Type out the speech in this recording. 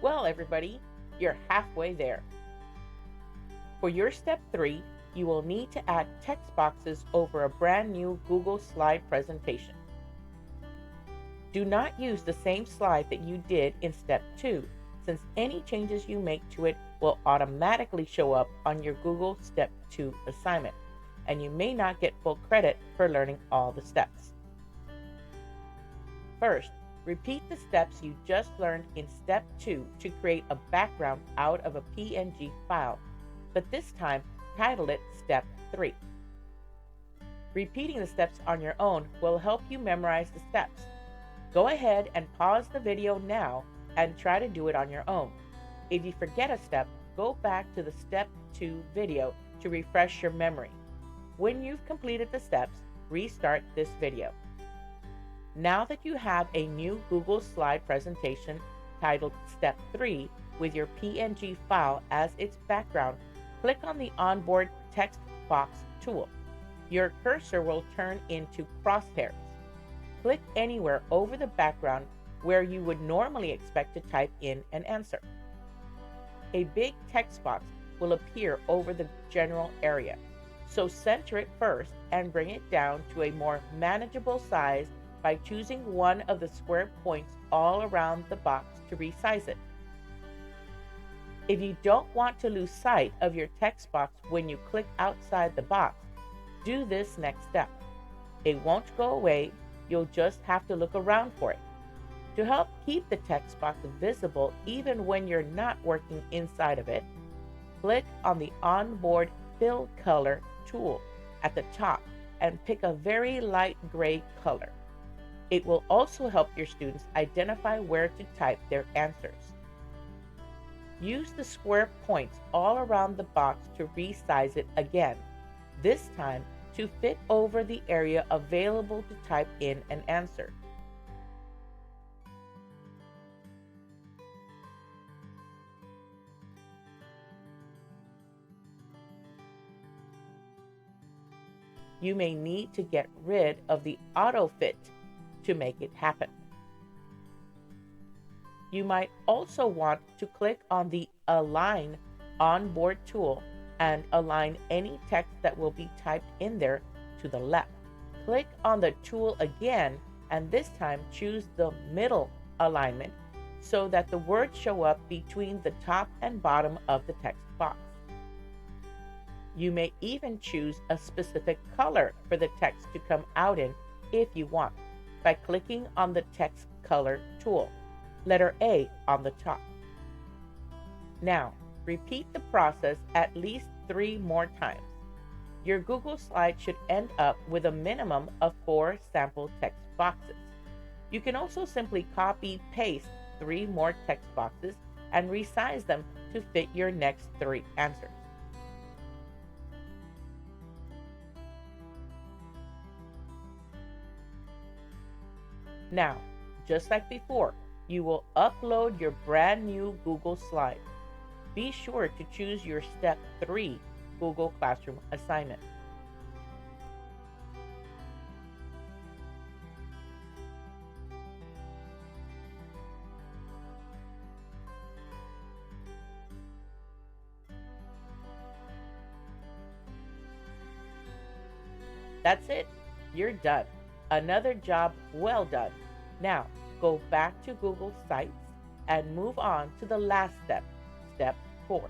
Well, everybody, you're halfway there. For your step 3, you will need to add text boxes over a brand new Google Slide presentation. Do not use the same slide that you did in step 2, since any changes you make to it will automatically show up on your Google Step 2 assignment, and you may not get full credit for learning all the steps. First, repeat the steps you just learned in step 2 to create a background out of a PNG file, but this time title it Step 3. Repeating the steps on your own will help you memorize the steps. Go ahead and pause the video now and try to do it on your own. If you forget a step, go back to the Step 2 video to refresh your memory. When you've completed the steps, restart this video. Now that you have a new Google Slide presentation titled Step 3 with your PNG file as its background, click on the onboard text box tool. Your cursor will turn into crosshairs. Click anywhere over the background where you would normally expect to type in an answer. A big text box will appear over the general area, so center it first and bring it down to a more manageable size by choosing one of the square points all around the box to resize it. If you don't want to lose sight of your text box when you click outside the box, do this next step. It won't go away, you'll just have to look around for it. To help keep the text box visible even when you're not working inside of it, click on the onboard fill color tool at the top and pick a very light gray color. It will also help your students identify where to type their answers. Use the square points all around the box to resize it again, this time to fit over the area available to type in an answer. You may need to get rid of the auto-fit to make it happen. You might also want to click on the Align onboard tool and align any text that will be typed in there to the left. Click on the tool again and this time choose the middle alignment so that the words show up between the top and bottom of the text box. You may even choose a specific color for the text to come out in if you want by clicking on the text color tool, letter A on the top. Now, repeat the process at least 3 more times. Your Google Slide should end up with a minimum of 4 sample text boxes. You can also simply copy-paste 3 more text boxes and resize them to fit your next 3 answers. Now, just like before, you will upload your brand new Google Slide. Be sure to choose your Step 3 Google Classroom assignment. That's it. You're done. Another job well done. Now, go back to Google Sites and move on to the last step, Step 4.